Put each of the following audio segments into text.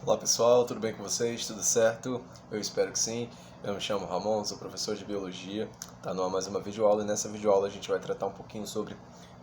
Olá pessoal, tudo bem com vocês? Tudo certo? Eu espero que sim. Eu me chamo Ramon, sou professor de biologia. Tá no ar mais uma videoaula e nessa videoaula a gente vai tratar um pouquinho sobre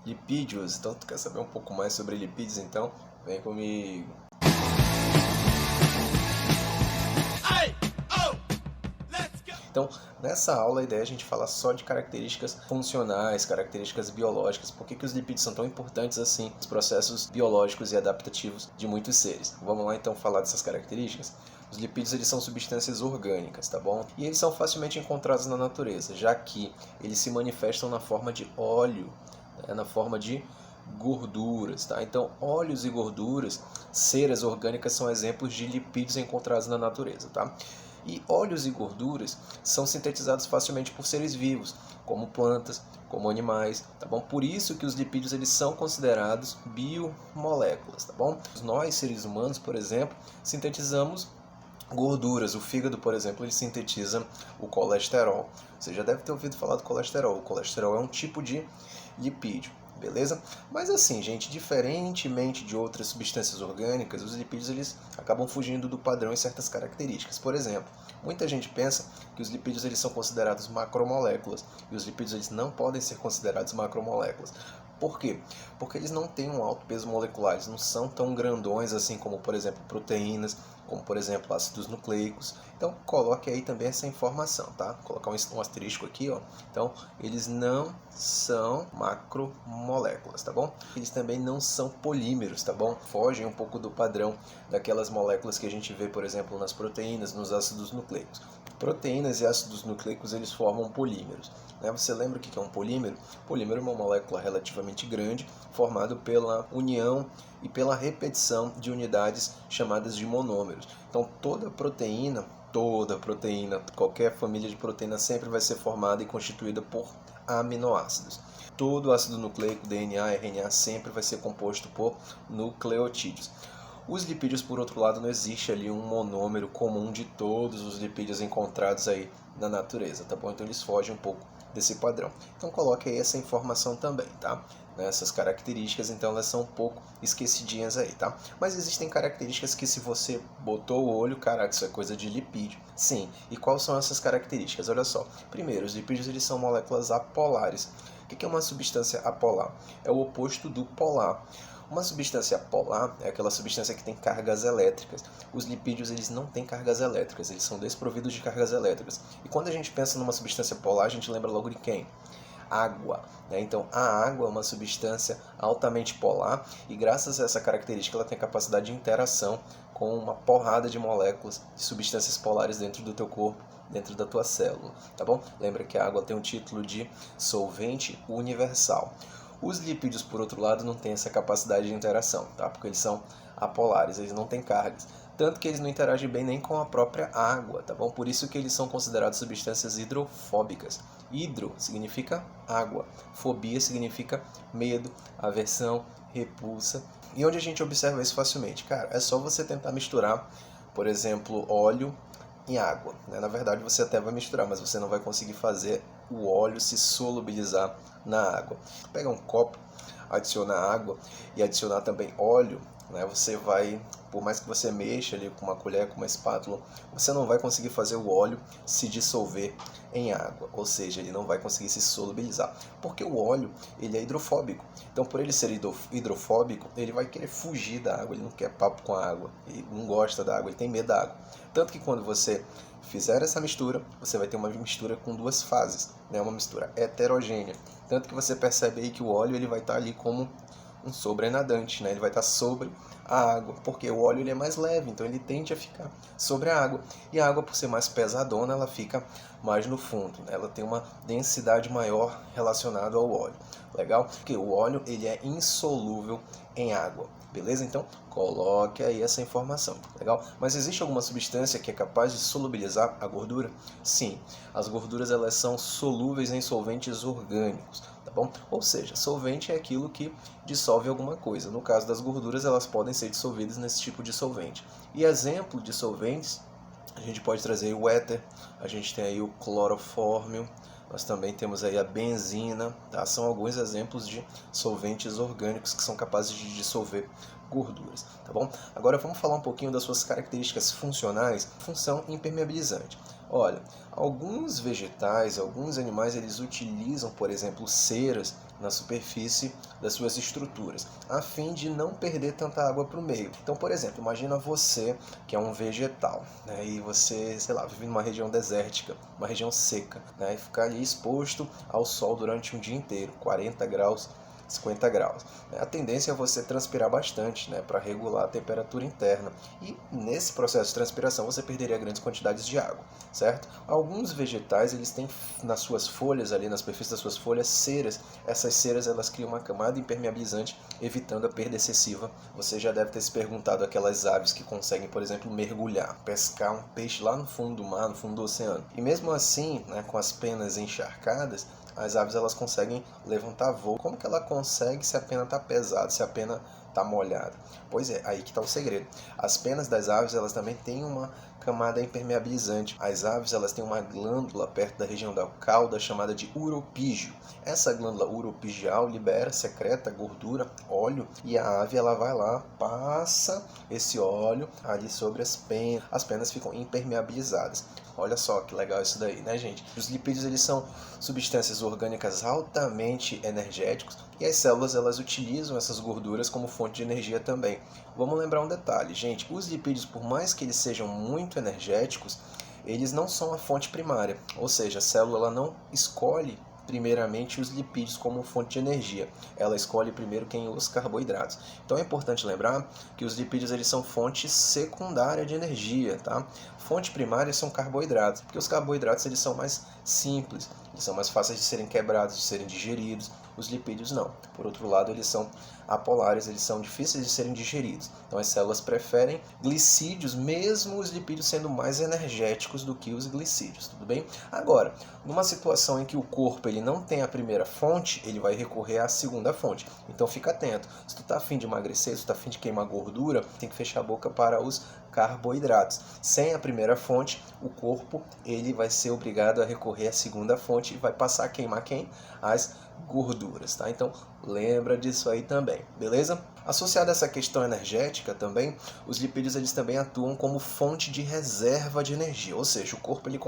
lipídios. Então, tu quer saber um pouco mais sobre lipídios? Então, vem comigo. Então, nessa aula a ideia é a gente falar só de características funcionais, características biológicas. Por que os lipídios são tão importantes assim nos processos biológicos e adaptativos de muitos seres? Vamos lá então falar dessas características? Os lipídios eles são substâncias orgânicas, tá bom? E eles são facilmente encontrados na natureza, já que eles se manifestam na forma de óleo, né? Na forma de gorduras, tá? Então, óleos e gorduras, ceras orgânicas são exemplos de lipídios encontrados na natureza, tá? E óleos e gorduras são sintetizados facilmente por seres vivos, como plantas, como animais, tá bom? Por isso que os lipídios eles são considerados biomoléculas, tá bom? Nós, seres humanos, por exemplo, sintetizamos gorduras. O fígado, por exemplo, ele sintetiza o colesterol. Você já deve ter ouvido falar do colesterol. O colesterol é um tipo de lipídio, beleza? Mas assim, gente, diferentemente de outras substâncias orgânicas, os lipídios eles acabam fugindo do padrão em certas características. Por exemplo, muita gente pensa que os lipídios eles são considerados macromoléculas e os lipídios eles não podem ser considerados macromoléculas. Por quê? Porque eles não têm um alto peso molecular, eles não são tão grandões assim como, por exemplo, proteínas, como, por exemplo, ácidos nucleicos. Então, coloque aí também essa informação, tá? Vou colocar um asterisco aqui, ó. Então, eles não são macromoléculas, tá bom? Eles também não são polímeros, tá bom? Fogem um pouco do padrão daquelas moléculas que a gente vê, por exemplo, nas proteínas, nos ácidos nucleicos. Proteínas e ácidos nucleicos, eles formam polímeros. Você lembra o que é um polímero? Polímero é uma molécula relativamente grande, formado pela união e pela repetição de unidades chamadas de monômeros. Então, toda proteína, qualquer família de proteína sempre vai ser formada e constituída por aminoácidos. Todo ácido nucleico, DNA, RNA, sempre vai ser composto por nucleotídeos. Os lipídios, por outro lado, não existe ali um monômero comum de todos os lipídios encontrados aí na natureza, tá bom? Então eles fogem um pouco desse padrão. Então coloque aí essa informação também, tá? Essas características, então elas são um pouco esquecidinhas aí, tá? Mas existem características que se você botou o olho, caraca, isso é coisa de lipídio. Sim, e quais são essas características? Olha só, primeiro, os lipídios eles são moléculas apolares. O que é uma substância apolar? É o oposto do polar. Uma substância polar é aquela substância que tem cargas elétricas. Os lipídios eles não têm cargas elétricas, eles são desprovidos de cargas elétricas. E quando a gente pensa numa substância polar, a gente lembra logo de quem? Água. Então, a água é uma substância altamente polar e graças a essa característica ela tem a capacidade de interação com uma porrada de moléculas de substâncias polares dentro do teu corpo, dentro da tua célula, tá bom? Lembra que a água tem um título de solvente universal. Os lipídios, por outro lado, não têm essa capacidade de interação, tá? Porque eles são apolares, eles não têm cargas. Tanto que eles não interagem bem nem com a própria água, tá bom? Por isso que eles são considerados substâncias hidrofóbicas. Hidro significa água, fobia significa medo, aversão, repulsa. E onde a gente observa isso facilmente? Cara, é só você tentar misturar, por exemplo, óleo em água, né? Na verdade você até vai misturar, mas você não vai conseguir fazer o óleo se solubilizar na água. Pega um copo, adicionar água e adicionar também óleo, né? Você vai, por mais que você mexa ali com uma colher, com uma espátula, você não vai conseguir fazer o óleo se dissolver em água, ou seja, ele não vai conseguir se solubilizar, porque o óleo ele é hidrofóbico. Então, por ele ser hidrofóbico, ele vai querer fugir da água, ele não quer papo com a água, ele não gosta da água, ele tem medo da água. Tanto que quando você fizer essa mistura, você vai ter uma mistura com duas fases, né? Uma mistura heterogênea. Tanto que você percebe aí que o óleo ele vai estar ali como um sobrenadante, né? Ele vai estar sobre a água, porque o óleo ele é mais leve, então ele tende a ficar sobre a água. E a água, por ser mais pesadona, ela fica mais no fundo, né? Ela tem uma densidade maior relacionada ao óleo. Legal? Porque o óleo ele é insolúvel em água. Beleza? Então, coloque aí essa informação, legal? Mas existe alguma substância que é capaz de solubilizar a gordura? Sim, as gorduras elas são solúveis em solventes orgânicos, tá bom? Ou seja, solvente é aquilo que dissolve alguma coisa. No caso das gorduras, elas podem ser dissolvidas nesse tipo de solvente. E exemplo de solventes, a gente pode trazer o éter, a gente tem aí o clorofórmio, nós também temos aí a benzina, tá? São alguns exemplos de solventes orgânicos que são capazes de dissolver gorduras, tá bom? Agora vamos falar um pouquinho das suas características funcionais. Função impermeabilizante. Olha, alguns vegetais, alguns animais, eles utilizam, por exemplo, ceras na superfície das suas estruturas, a fim de não perder tanta água para o meio. Então, por exemplo, imagina você que é um vegetal, né, e você, sei lá, vive numa região desértica, uma região seca, né, e ficar ali exposto ao sol durante um dia inteiro, 40 graus, 50 graus. A tendência é você transpirar bastante, né, para regular a temperatura interna. E nesse processo de transpiração você perderia grandes quantidades de água, certo? Alguns vegetais, eles têm nas suas folhas, ali na superfície das suas folhas, ceras. Essas ceras, elas criam uma camada impermeabilizante, evitando a perda excessiva. Você já deve ter se perguntado aquelas aves que conseguem, por exemplo, mergulhar, pescar um peixe lá no fundo do mar, no fundo do oceano. E mesmo assim, né, com as penas encharcadas, as aves, elas conseguem levantar voo. Como que ela consegue se a pena está pesada, se a pena está molhada? Pois é, aí que está o segredo. As penas das aves, elas também têm uma camada impermeabilizante. As aves, elas têm uma glândula perto da região da cauda chamada de uropígio. Essa glândula uropigial secreta gordura, óleo, e a ave, ela vai lá, passa esse óleo ali sobre as penas. As penas ficam impermeabilizadas. Olha só que legal isso daí, né, gente? Os lipídios, eles são substâncias orgânicas altamente energéticos, e as células, elas utilizam essas gorduras como fonte de energia também. Vamos lembrar um detalhe, gente. Os lipídios, por mais que eles sejam muito energéticos, eles não são a fonte primária. Ou seja, a célula, ela não escolhe primeiramente os lipídios como fonte de energia. Ela escolhe primeiro os carboidratos. Então é importante lembrar que os lipídios, eles são fonte secundária de energia, tá? Fonte primária são carboidratos, porque os carboidratos, eles são mais simples, eles são mais fáceis de serem quebrados, de serem digeridos. Os lipídios não. Por outro lado, eles são apolares, eles são difíceis de serem digeridos. Então as células preferem glicídios, mesmo os lipídios sendo mais energéticos do que os glicídios, tudo bem? Agora, numa situação em que o corpo, ele não tem a primeira fonte, ele vai recorrer à segunda fonte. Então fica atento. Se tu está a fim de emagrecer, se tu está a fim de queimar gordura, tem que fechar a boca para os carboidratos. Sem a primeira fonte, o corpo, ele vai ser obrigado a recorrer à segunda fonte e vai passar a queimar quem? As gorduras, tá? Então lembra disso aí também, beleza? Associado a essa questão energética também, os lipídios, eles também atuam como fonte de reserva de energia, ou seja, o corpo, ele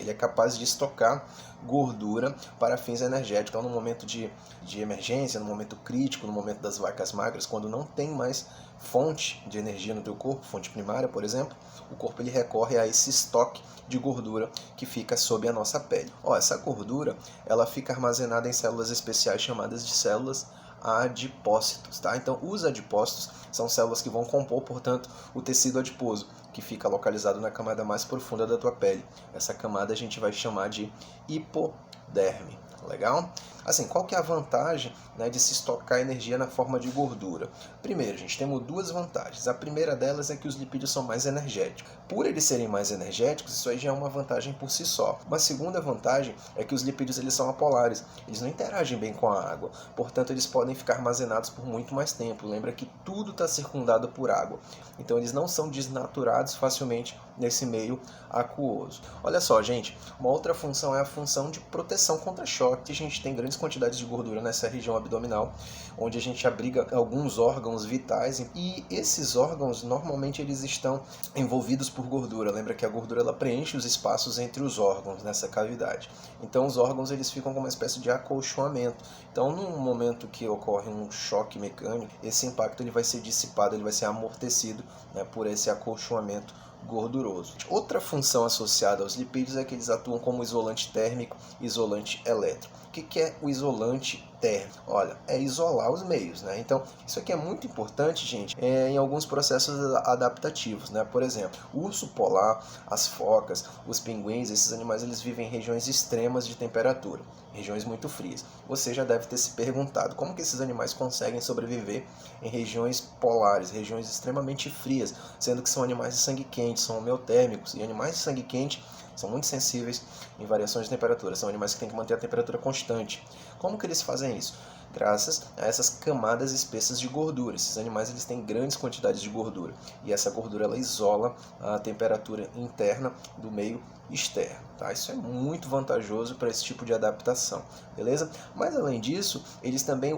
é capaz de estocar gordura para fins energéticos. Então, no momento de emergência, no momento crítico, no momento das vacas magras, quando não tem mais fonte de energia no teu corpo, fonte primária, por exemplo, o corpo, ele recorre a esse estoque de gordura que fica sob a nossa pele. Essa gordura, ela fica armazenada em células especiais chamadas de células adipócitos, tá? Então, os adipócitos são células que vão compor, portanto, o tecido adiposo, que fica localizado na camada mais profunda da tua pele. Essa camada a gente vai chamar de hipoderme. Legal? Assim, qual que é a vantagem, né, de se estocar energia na forma de gordura? Primeiro, gente, temos duas vantagens. A primeira delas é que os lipídios são mais energéticos. Por eles serem mais energéticos, isso aí já é uma vantagem por si só. Uma segunda vantagem é que os lipídios, eles são apolares. Eles não interagem bem com a água. Portanto, eles podem ficar armazenados por muito mais tempo. Lembra que tudo está circundado por água. Então, eles não são desnaturados facilmente nesse meio aquoso. Olha só, gente, uma outra função é a função de proteção contra choque. A gente tem grandes quantidades de gordura nessa região abdominal, onde a gente abriga alguns órgãos vitais, e esses órgãos, normalmente, eles estão envolvidos por gordura. Lembra que a gordura, ela preenche os espaços entre os órgãos nessa cavidade. Então os órgãos, eles ficam com uma espécie de acolchoamento. Então, num momento que ocorre um choque mecânico, esse impacto, ele vai ser dissipado, ele vai ser amortecido, né, por esse acolchoamento gorduroso. Outra função associada aos lipídios é que eles atuam como isolante térmico e isolante elétrico. O que é o isolante térmico? Olha, é isolar os meios, né? Então, isso aqui é muito importante, gente, em alguns processos adaptativos, né? Por exemplo, o urso polar, as focas, os pinguins, esses animais, eles vivem em regiões extremas de temperatura, regiões muito frias. Você já deve ter se perguntado como que esses animais conseguem sobreviver em regiões polares, regiões extremamente frias, sendo que são animais de sangue quente, são homeotérmicos, e animais de sangue quente são muito sensíveis em variações de temperatura, são animais que têm que manter a temperatura constante. Como que eles fazem isso? graças a essas camadas espessas de gordura. Esses animais eles têm grandes quantidades de gordura e essa gordura ela isola a temperatura interna do meio externo, tá? Isso é muito vantajoso para esse tipo de adaptação, beleza? Mas além disso, eles também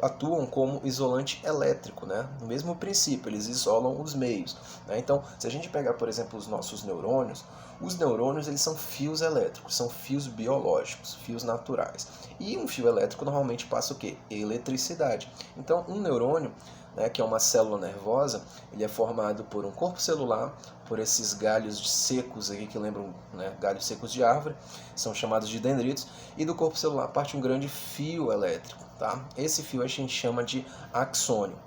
atuam como isolante elétrico, né? No mesmo princípio, eles isolam os meios, né? Então, se a gente pegar, por exemplo, os nossos neurônios, os neurônios eles são fios elétricos, são fios biológicos, fios naturais. E um fio elétrico normalmente passa o quê? Eletricidade. Então, um neurônio, né, que é uma célula nervosa, ele é formado por um corpo celular, por esses galhos secos aqui que lembram, né, galhos secos de árvore, são chamados de dendritos, e do corpo celular parte um grande fio elétrico, tá? Esse fio a gente chama de axônio.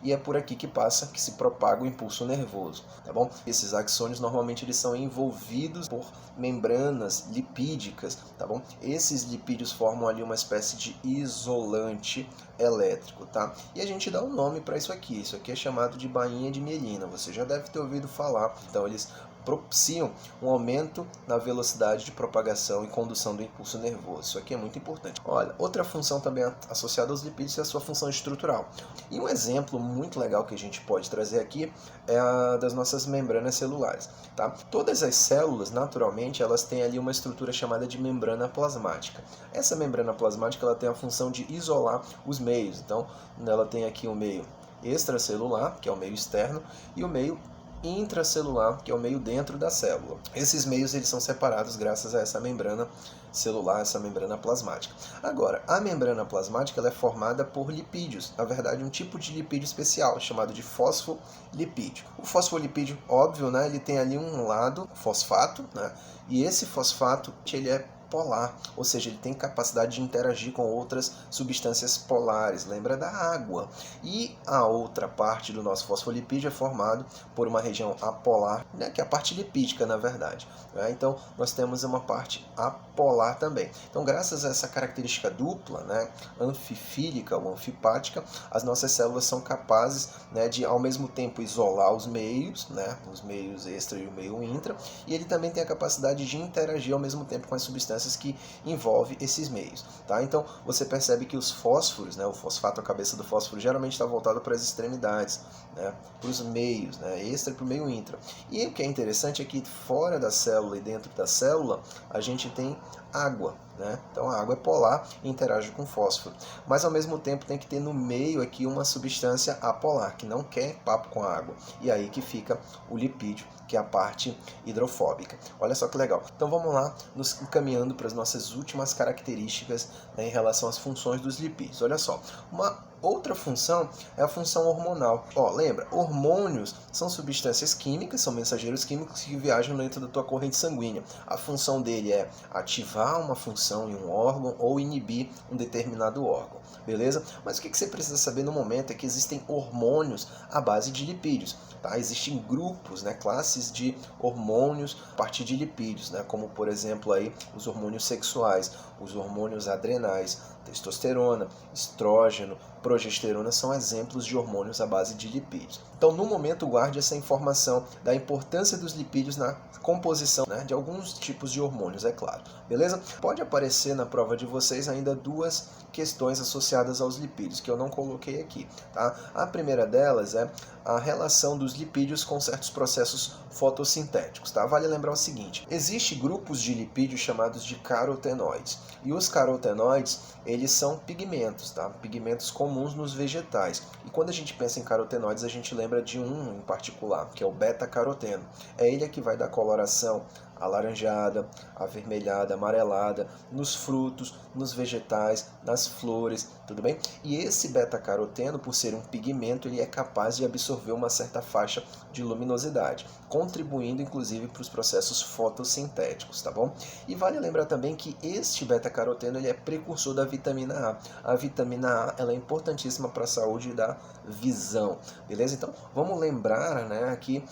E é por aqui que passa, que se propaga o impulso nervoso, tá bom? Esses axônios normalmente eles são envolvidos por membranas lipídicas, tá bom? Esses lipídios formam ali uma espécie de isolante elétrico, tá? E a gente dá um nome para isso aqui é chamado de bainha de mielina, você já deve ter ouvido falar. Então eles propiciam um aumento na velocidade de propagação e condução do impulso nervoso. Isso aqui é muito importante. Olha, outra função também associada aos lipídios é a sua função estrutural. E um exemplo muito legal que a gente pode trazer aqui é a das nossas membranas celulares, tá? Todas as células, naturalmente, elas têm ali uma estrutura chamada de membrana plasmática. Essa membrana plasmática ela tem a função de isolar os meios. Então, ela tem aqui o meio extracelular, que é o meio externo, e o meio intracelular, que é o meio dentro da célula. Esses meios eles são separados graças a essa membrana celular, essa membrana plasmática. Agora, a membrana plasmática ela é formada por lipídios, na verdade um tipo de lipídio especial, chamado de fosfolipídio. O fosfolipídio, óbvio, né, ele tem ali um lado fosfato, né, e esse fosfato ele é polar, ou seja, ele tem capacidade de interagir com outras substâncias polares, lembra da água. E a outra parte do nosso fosfolipídio é formado por uma região apolar, né, que é a parte lipídica, na verdade. Né? Então, nós temos uma parte apolar também. Então, graças a essa característica dupla, né, anfifílica ou anfipática, as nossas células são capazes, né, de, ao mesmo tempo, isolar os meios, né, os meios extra e o meio intra, e ele também tem a capacidade de interagir ao mesmo tempo com as substâncias que envolve esses meios, tá? Então você percebe que os fósforos, né, o fosfato, a cabeça do fósforo geralmente está voltado para as extremidades, né, para os meios, né, extra e para o meio intra. E o que é interessante é que fora da célula e dentro da célula a gente tem água, né? Então a água é polar e interage com fósforo, mas ao mesmo tempo tem que ter no meio aqui uma substância apolar que não quer papo com a água, e aí que fica o lipídio, que é a parte hidrofóbica. Olha só que legal. Então vamos lá, nos encaminhando para as nossas últimas características, né, em relação às funções dos lipídios. Olha só, uma outra função é a função hormonal. Ó, lembra, hormônios são substâncias químicas, são mensageiros químicos que viajam dentro da tua corrente sanguínea. A função dele é ativar uma função em um órgão ou inibir um determinado órgão, beleza? Mas o que você precisa saber no momento é que existem hormônios à base de lipídios, tá? Existem grupos, né, classes de hormônios a partir de lipídios, né, como por exemplo aí os hormônios sexuais, os hormônios adrenais, testosterona, estrógeno, progesterona são exemplos de hormônios à base de lipídios. Então, no momento, guarde essa informação da importância dos lipídios na composição, né, de alguns tipos de hormônios, é claro. Beleza? Pode aparecer na prova de vocês ainda duas questões associadas aos lipídios, que eu não coloquei aqui. Tá? A primeira delas é a relação dos lipídios com certos processos fotossintéticos. Tá? Vale lembrar o seguinte, existem grupos de lipídios chamados de carotenoides, e os carotenoides eles são pigmentos, tá? Pigmentos comuns nos vegetais. E quando a gente pensa em carotenoides, a gente lembra de um em particular, que é o beta-caroteno. É ele que vai dar coloração alaranjada, avermelhada, amarelada, nos frutos, nos vegetais, nas flores, tudo bem? E esse beta-caroteno, por ser um pigmento, ele é capaz de absorver uma certa faixa de luminosidade, contribuindo inclusive para os processos fotossintéticos, tá bom? E vale lembrar também que este beta-caroteno ele é precursor da vitamina A. A vitamina A ela é importantíssima para a saúde da visão, beleza? Então vamos lembrar, né, aqui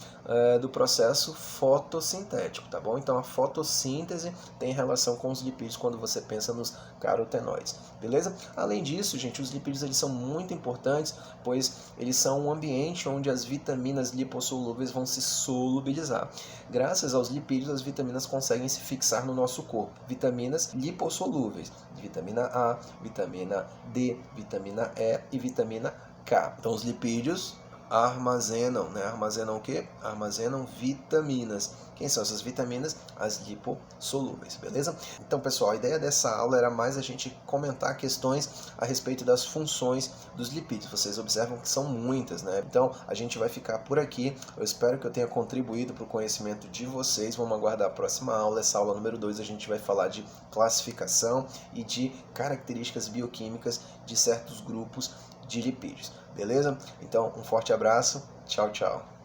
do processo fotossintético, tá bom? Então a fotossíntese tem relação com os lipídios quando você pensa nos carotenoides, beleza? Além disso, gente, os lipídios eles são muito importantes, pois eles são um ambiente onde as vitaminas lipossolúveis vão se solubilizar. Graças aos lipídios, as vitaminas conseguem se fixar no nosso corpo. Vitaminas lipossolúveis, vitamina A, vitamina D, vitamina E e vitamina K. Então os lipídios armazenam, né? Armazenam o quê? Armazenam vitaminas. Quem são essas vitaminas? As lipossolúveis, beleza? Então, pessoal, a ideia dessa aula era mais a gente comentar questões a respeito das funções dos lipídios. Vocês observam que são muitas, né? Então, a gente vai ficar por aqui. Eu espero que eu tenha contribuído para o conhecimento de vocês. Vamos aguardar a próxima aula. Essa aula número 2 a gente vai falar de classificação e de características bioquímicas de certos grupos de lipídios, beleza? Então, um forte abraço, tchau, tchau.